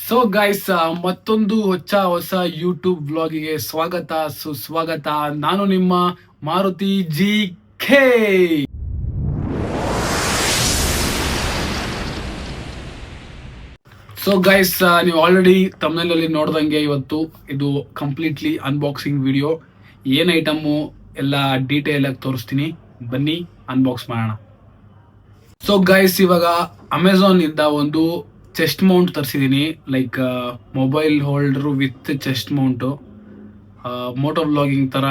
So guys, ಮತ್ತೊಂದು ಹೊಸ YouTube ವ್ಲಾಗಿಗೆ ಸ್ವಾಗತ ಸುಸ್ವಾಗತ. ನಾನು ನಿಮ್ಮ ಮಾರುತಿ ಜಿ ಖೇ. ಸೊ ಗೈಸ್, ನೀವು ಆಲ್ರೆಡಿ ತಮಿಳಲ್ಲಿ ನೋಡ್ದಂಗೆ ಇವತ್ತು ಇದು ಕಂಪ್ಲೀಟ್ಲಿ ಅನ್ಬಾಕ್ಸಿಂಗ್ ವಿಡಿಯೋ. ಏನ್ ಐಟಮು ಎಲ್ಲ ಡೀಟೇಲ್ ಆಗಿ ತೋರಿಸ್ತೀನಿ, ಬನ್ನಿ ಅನ್ಬಾಕ್ಸ್ ಮಾಡೋಣ. ಸೊ ಗೈಸ್, ಇವಾಗ ಅಮೆಝಾನ್ ಇಂದ ಒಂದು ಚೆಸ್ಟ್ ಮೌಂಟ್ ತರಿಸಿದ್ದೀನಿ. Like mobile holder with chest mount. Moto vlogging ಥರ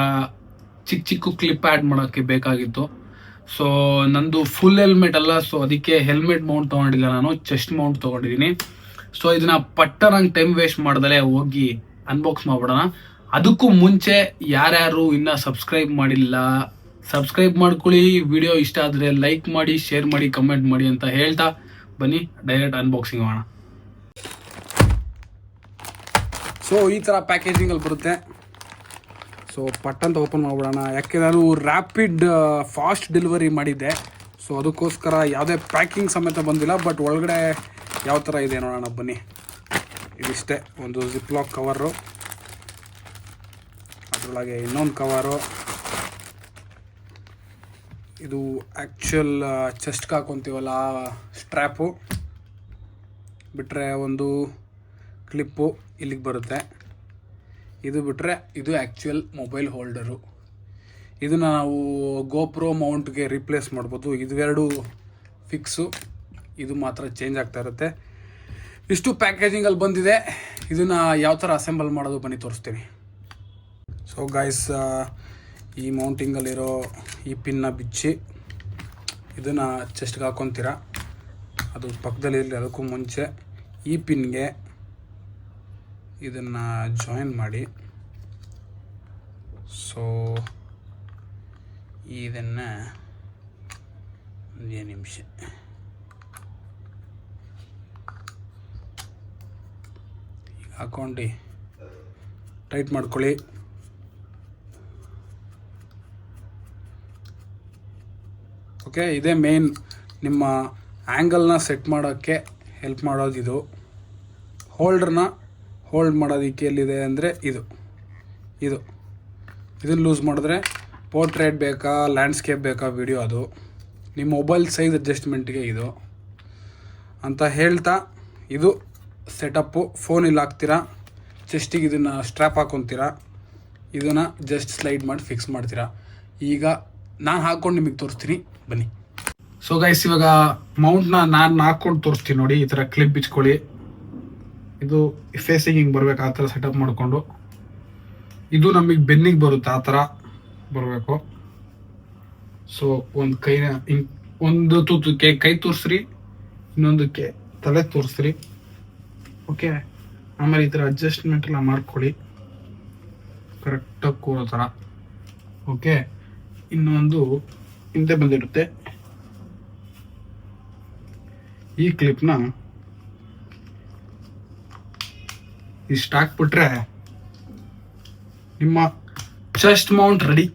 ಚಿಕ್ಕ ಚಿಕ್ಕ ಕ್ಲಿಪ್ ಆ್ಯಡ್ ಮಾಡೋಕ್ಕೆ ಬೇಕಾಗಿತ್ತು. ಸೊ ನಂದು ಫುಲ್ ಹೆಲ್ಮೆಟ್ ಅಲ್ಲ, ಸೊ ಅದಕ್ಕೆ ಹೆಲ್ಮೆಟ್ ಮೌಂಟ್ ತೊಗೊಂಡಿಲ್ಲ, ನಾನು ಚೆಸ್ಟ್ ಮೌಂಟ್ ತೊಗೊಂಡಿದ್ದೀನಿ. ಸೊ ಇದನ್ನ ನಂಗೆ ಟೈಮ್ ವೇಸ್ಟ್ ಮಾಡ್ದಲೆ ಹೋಗಿ ಅನ್ಬಾಕ್ಸ್ ಮಾಡ್ಬಿಡೋಣ. ಅದಕ್ಕೂ ಮುಂಚೆ ಯಾರ್ಯಾರು ಇನ್ನೂ ಸಬ್ಸ್ಕ್ರೈಬ್ ಮಾಡಿಲ್ಲ, ಸಬ್ಸ್ಕ್ರೈಬ್ ಮಾಡ್ಕೊಳ್ಳಿ. ವಿಡಿಯೋ ಇಷ್ಟ ಆದರೆ ಲೈಕ್ ಮಾಡಿ, ಶೇರ್ ಮಾಡಿ, ಕಮೆಂಟ್ ಮಾಡಿ ಅಂತ ಹೇಳ್ತಾ ಬನ್ನಿ ಡೈರೆಕ್ಟ್ ಅನ್ಬಾಕ್ಸಿಂಗ್ ಮಾಡೋಣ. ಸೊ ಈ ಥರ ಪ್ಯಾಕೇಜಿಂಗಲ್ಲಿ ಬರುತ್ತೆ. ಸೊ ಪಟ್ಟಂತ ಓಪನ್ ಮಾಡ್ಬಿಡೋಣ. ಯಾಕೆ ನಾನು ರ್ಯಾಪಿಡ್ ಫಾಸ್ಟ್ ಡೆಲಿವರಿ ಮಾಡಿದ್ದೆ, ಸೊ ಅದಕ್ಕೋಸ್ಕರ ಯಾವುದೇ ಪ್ಯಾಕಿಂಗ್ ಸಮೇತ ಬಂದಿಲ್ಲ. ಬಟ್ ಒಳಗಡೆ ಯಾವ ಥರ ಇದೆ ನೋಡೋಣ ಬನ್ನಿ. ಇದಿಷ್ಟೇ, ಒಂದು ಜಿಪ್ಲಾಕ್ ಕವರು, ಅದರೊಳಗೆ ಇನ್ನೊಂದು ಕವರು. ಇದು ಆ್ಯಕ್ಚುಯಲ್ ಚೆಸ್ಟ್ಗೆ ಹಾಕೊತೀವಲ್ಲ ಸ್ಟ್ರ್ಯಾಪು, ಬಿಟ್ಟರೆ ಒಂದು ಕ್ಲಿಪ್ಪು ಇಲ್ಲಿಗೆ ಬರುತ್ತೆ. ಇದು ಬಿಟ್ಟರೆ ಇದು ಆ್ಯಕ್ಚುಯಲ್ ಮೊಬೈಲ್ ಹೋಲ್ಡರು. ಇದನ್ನು ನಾವು ಗೋಪ್ರೋ ಮೌಂಟ್ಗೆ ರಿಪ್ಲೇಸ್ ಮಾಡ್ಬೋದು. ಇವೆರಡು ಫಿಕ್ಸು, ಇದು ಮಾತ್ರ ಚೇಂಜ್ ಆಗ್ತಾ ಇರುತ್ತೆ. ಇಷ್ಟು ಪ್ಯಾಕೇಜಿಂಗಲ್ಲಿ ಬಂದಿದೆ. ಇದನ್ನು ಯಾವ ಥರ ಅಸೆಂಬಲ್ ಮಾಡೋದು ಬನ್ನಿ ತೋರಿಸ್ತೀನಿ. ಸೊ ಗೈಸ್, ಈ ಮೌಂಟಿಂಗಲ್ಲಿರೋ ಈ ಪಿನ್ನ ಬಿಚ್ಚಿ ಇದನ್ನು ಚೆಸ್ಟ್ಗೆ ಹಾಕ್ಕೊತೀರ. ಅದು ಪಕ್ಕದಲ್ಲಿರಲಿ. ಅದಕ್ಕೂ ಮುಂಚೆ ಈ ಪಿನ್ಗೆ ಇದನ್ನು ಜಾಯಿನ್ ಮಾಡಿ. ಸೊ ಇದನ್ನು ಒಂದೇ ನಿಮಿಷ ಈಗ ಹಾಕ್ಕೊಂಡು ಟೈಟ್ ಮಾಡ್ಕೊಳ್ಳಿ. ಓಕೆ, ಇದೇ ಮೇನ್ ನಿಮ್ಮ ಆ್ಯಂಗಲ್ನ ಸೆಟ್ ಮಾಡೋಕ್ಕೆ ಹೆಲ್ಪ್ ಮಾಡೋದು. ಇದು ಹೋಲ್ಡ್ರನ್ನ ಹೋಲ್ಡ್ ಮಾಡೋದಕ್ಕೆ ಎಲ್ಲಿದೆ ಅಂದರೆ ಇದನ್ನು ಲೂಸ್ ಮಾಡಿದ್ರೆ ಪೋರ್ಟ್ರೇಟ್ ಬೇಕಾ, ಲ್ಯಾಂಡ್ಸ್ಕೇಪ್ ಬೇಕಾ ವಿಡಿಯೋ, ಅದು ನಿಮ್ಮ ಮೊಬೈಲ್ ಸೈಜ್ ಅಡ್ಜಸ್ಟ್ಮೆಂಟ್ಗೆ ಇದು ಅಂತ ಹೇಳ್ತಾ, ಇದು ಸೆಟಪ್ಪು. ಫೋನಿಲ್ಲಿ ಹಾಕ್ತೀರಾ, ಚೆಸ್ಟಿಗೆ ಇದನ್ನು ಸ್ಟ್ರ್ಯಾಪ್ ಹಾಕ್ಕೊತೀರಾ, ಇದನ್ನು ಜಸ್ಟ್ ಸ್ಲೈಡ್ ಮಾಡಿ ಫಿಕ್ಸ್ ಮಾಡ್ತೀರಾ. ಈಗ ನಾನು ಹಾಕ್ಕೊಂಡು ನಿಮಗೆ ತೋರಿಸ್ತೀನಿ ಬನ್ನಿ. ಸೊ ಗೈಸ್, ಇವಾಗ ಮೌಂಟ್ನ ನಾನು ಹಾಕ್ಕೊಂಡು ತೋರಿಸ್ತೀನಿ ನೋಡಿ. ಈ ಥರ ಕ್ಲಿಪ್ ಬಿಚ್ಕೊಳ್ಳಿ. ಇದು ಫೇಸಿಂಗ್ ಹಿಂಗೆ ಬರ್ಬೇಕು, ಆ ಥರ ಸೆಟಪ್ ಮಾಡಿಕೊಂಡು. ಇದು ನಮಗೆ ಬೆನ್ನಿಗೆ ಬರುತ್ತೆ, ಆ ಥರ ಬರಬೇಕು. ಸೊ ಒಂದು ಕೈನ ಹಿಂಗೆ, ಒಂದು ತೂತಕ್ಕೆ ಕೈ ತೋರಿಸ್ರಿ, ಇನ್ನೊಂದಕ್ಕೆ ತಲೆ ತೋರಿಸ್ರಿ. ಓಕೆ, ಆಮೇಲೆ ಈ ಥರ ಅಡ್ಜಸ್ಟ್ಮೆಂಟ್ ಎಲ್ಲ ಮಾಡ್ಕೊಳ್ಳಿ, ಕರೆಕ್ಟಾಗಿ ಕೂರೋ ಥರ. ಓಕೆ, ಇನ್ನೊಂದು ಹಿಂದೆ ಬಂದಿರುತ್ತೆ. ಈ ಕ್ಲಿಪ್ನ ಇಷ್ಟು ಹಾಕ್ಬಿಟ್ರೆ ನಿಮ್ಮ ಚೆಸ್ಟ್ ಮೌಂಟ್ ರೆಡಿ.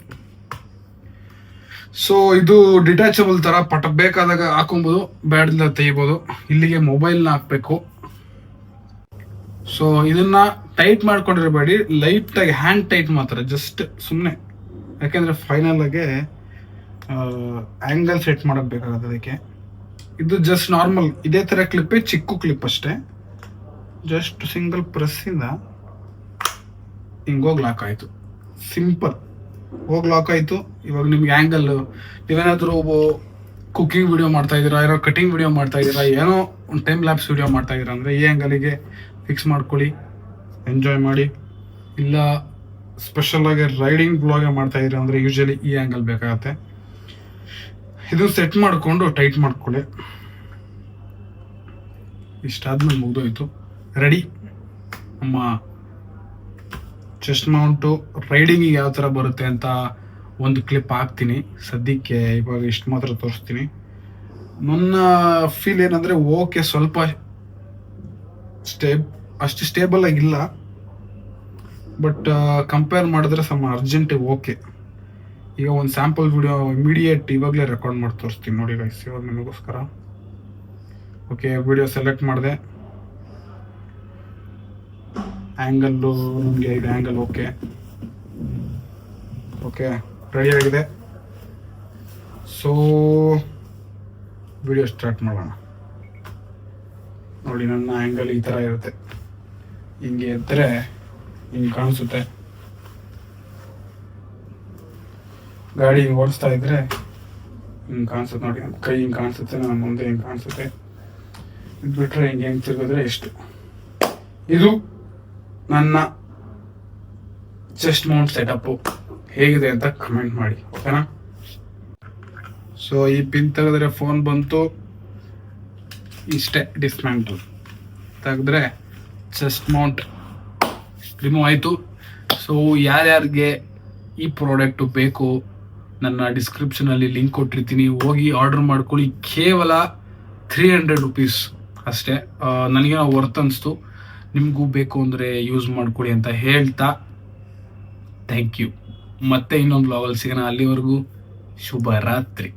ಸೊ ಇದು ಡಿಟ್ಯಾಚಬಲ್ ಥರ ಬೇಕಾದಾಗ ಹಾಕೊಬೋದು, ಬ್ಯಾಡ್ಲ ತೆಗಿಬೋದು. ಇಲ್ಲಿಗೆ ಮೊಬೈಲ್ನ ಹಾಕಬೇಕು. ಸೊ ಇದನ್ನ ಟೈಟ್ ಮಾಡ್ಕೊಂಡಿರಬೇಡಿ, ಲೈಟಾಗಿ ಹ್ಯಾಂಡ್ ಟೈಟ್ ಮಾತ್ರ, ಜಸ್ಟ್ ಸುಮ್ಮನೆ. ಯಾಕೆಂದರೆ ಫೈನಲ್ ಆಗಿ ಆ್ಯಂಗಲ್ ಸೆಟ್ ಮಾಡೋಕ್ಕೆ ಬೇಕಾಗುತ್ತೆ ಅದಕ್ಕೆ. ಇದು ಜಸ್ಟ್ ನಾರ್ಮಲ್ ಇದೇ ಥರ ಕ್ಲಿಪ್ಪೇ, ಚಿಕ್ಕ ಕ್ಲಿಪ್ ಅಷ್ಟೇ. ಜಸ್ಟ್ ಸಿಂಗಲ್ ಪ್ರೆಸ್ಸಿಂದ ಹಿಂಗೆ ಹೋಗಿ ಲಾಕ್ ಆಯಿತು. ಸಿಂಪಲ್ ಹೋಗಿ ಲಾಕ್ ಆಯಿತು. ಇವಾಗ ನಿಮ್ಗೆ ಆ್ಯಂಗಲ್, ನೀವೇನಾದರೂ ಕುಕ್ಕಿಂಗ್ ವಿಡಿಯೋ ಮಾಡ್ತಾ ಇದ್ದೀರಾ, ಏನೋ ಕಟಿಂಗ್ ವಿಡಿಯೋ ಮಾಡ್ತಾ ಇದ್ದೀರಾ, ಏನೋ ಒಂದು ಟೈಮ್ ಲ್ಯಾಪ್ಸ್ ವಿಡಿಯೋ ಮಾಡ್ತಾ ಇದ್ದೀರಾ ಅಂದರೆ ಈ ಆ್ಯಂಗಲಿಗೆ ಫಿಕ್ಸ್ ಮಾಡ್ಕೊಳ್ಳಿ, ಎಂಜಾಯ್ ಮಾಡಿ. ಇಲ್ಲ ಸ್ಪೆಷಲಾಗಿ ರೈಡಿಂಗ್ ಬ್ಲಾಗ್ ಮಾಡ್ತಾ ಇದ್ದೀರಾ ಅಂದರೆ ಯೂಶಲಿ ಈ ಆ್ಯಂಗಲ್ ಬೇಕಾಗತ್ತೆ. ಇದು ಸೆಟ್ ಮಾಡಿಕೊಂಡು ಟೈಟ್ ಮಾಡ್ಕೊಳ್ಳಿ. ಇಷ್ಟಾದ್ಮೇಲೆ ಮುಗಿದೋಯ್ತು, ರೆಡಿ. ನಮ್ಮ ಚೆಸ್ಟ್ ಮೌಂಟು ರೈಡಿಂಗಿಗೆ ಯಾವ ಥರ ಬರುತ್ತೆ ಅಂತ ಒಂದು ಕ್ಲಿಪ್ ಹಾಕ್ತೀನಿ. ಸದ್ಯಕ್ಕೆ ಇವಾಗ ಇಷ್ಟು ಮಾತ್ರ ತೋರಿಸ್ತೀನಿ. ನನ್ನ ಫೀಲ್ ಏನಂದರೆ, ಓಕೆ ಸ್ವಲ್ಪ ಅಷ್ಟು ಸ್ಟೇಬಲ್ ಆಗಿಲ್ಲ, ಬಟ್ ಕಂಪೇರ್ ಮಾಡಿದ್ರೆ ಸಮ ಅರ್ಜೆಂಟಿಗೆ ಓಕೆ. ಈಗ ಒಂದು ಸ್ಯಾಂಪಲ್ ವಿಡಿಯೋ ಇಮಿಡಿಯೇಟ್ ಇವಾಗಲೇ ರೆಕಾರ್ಡ್ ಮಾಡಿ ತೋರಿಸ್ತೀನಿ ನೋಡಿ ಗೈಸ್, ಇವಾಗ ನಿಮಗೋಸ್ಕರ. ಓಕೆ, ವಿಡಿಯೋ ಸೆಲೆಕ್ಟ್ ಮಾಡಿದೆ. ಆ್ಯಂಗಲ್ಲು ನಿಮಗೆ ಇದು ಆ್ಯಂಗಲ್ ಓಕೆ ರೆಡಿ ಆಗಿದೆ. ಸೊ ವಿಡಿಯೋ ಸ್ಟಾರ್ಟ್ ಮಾಡೋಣ. ನೋಡಿ, ನನ್ನ ಆ್ಯಂಗಲ್ ಈ ಥರ ಇರುತ್ತೆ. ಹಿಂಗೆ ಎತ್ತರೆ ಹಿಂಗೆ ಕಾಣಿಸುತ್ತೆ. ಗಾಡಿ ಹಿಂಗೆ ಓಡಿಸ್ತಾ ಇದ್ರೆ ಹಿಂಗೆ ಕಾಣಿಸುತ್ತೆ. ನೋಡಿ, ಕೈ ಹಿಂಗೆ ಕಾಣಿಸುತ್ತೆ, ನನ್ನ ಮುಂದೆ ಹಿಂಗೆ ಕಾಣಿಸುತ್ತೆ. ಇದು ಬಿಟ್ಟರೆ ಹಿಂಗೆ ತಿರುಗಿದ್ರೆ ಎಷ್ಟು. ಇದು ನನ್ನ ಚೆಸ್ಟ್ ಮೌಂಟ್ ಸೆಟಪ್ಪು ಹೇಗಿದೆ ಅಂತ ಕಮೆಂಟ್ ಮಾಡಿ, ಓಕೆನಾ? ಸೊ ಈ ಪಿನ್ ತೆಗೆದ್ರೆ ಫೋನ್ ಬಂತು, ಇಷ್ಟೇ ಡಿಸ್ಮ್ಯಾಂಟಲ್. ತೆಗೆದ್ರೆ ಚೆಸ್ಟ್ ಮೌಂಟ್ ರಿಮೂವ್ ಆಯಿತು. ಸೊ ಯಾರ್ಯಾರಿಗೆ ಈ ಪ್ರಾಡಕ್ಟು ಬೇಕು, ನನ್ನ ಡಿಸ್ಕ್ರಿಪ್ಷನಲ್ಲಿ ಲಿಂಕ್ ಕೊಟ್ಟಿರ್ತೀನಿ, ಹೋಗಿ ಆರ್ಡರ್ ಮಾಡ್ಕೊಳ್ಳಿ. ಕೇವಲ 300 ರುಪೀಸ್ ಅಷ್ಟೇ. ನನಗೇನೋ ವರ್ತ್ ಅನಿಸ್ತು. ನಿಮಗೂ ಬೇಕು ಅಂದರೆ ಯೂಸ್ ಮಾಡ್ಕೊಳ್ಳಿ ಅಂತ ಹೇಳ್ತಾ ಥ್ಯಾಂಕ್ ಯು. ಮತ್ತೆ ಇನ್ನೊಂದು ವ್ಲಾಗಲ್ಲಿ ಸಿಗೋಣ. ಅಲ್ಲಿವರೆಗೂ ಶುಭರಾತ್ರಿ.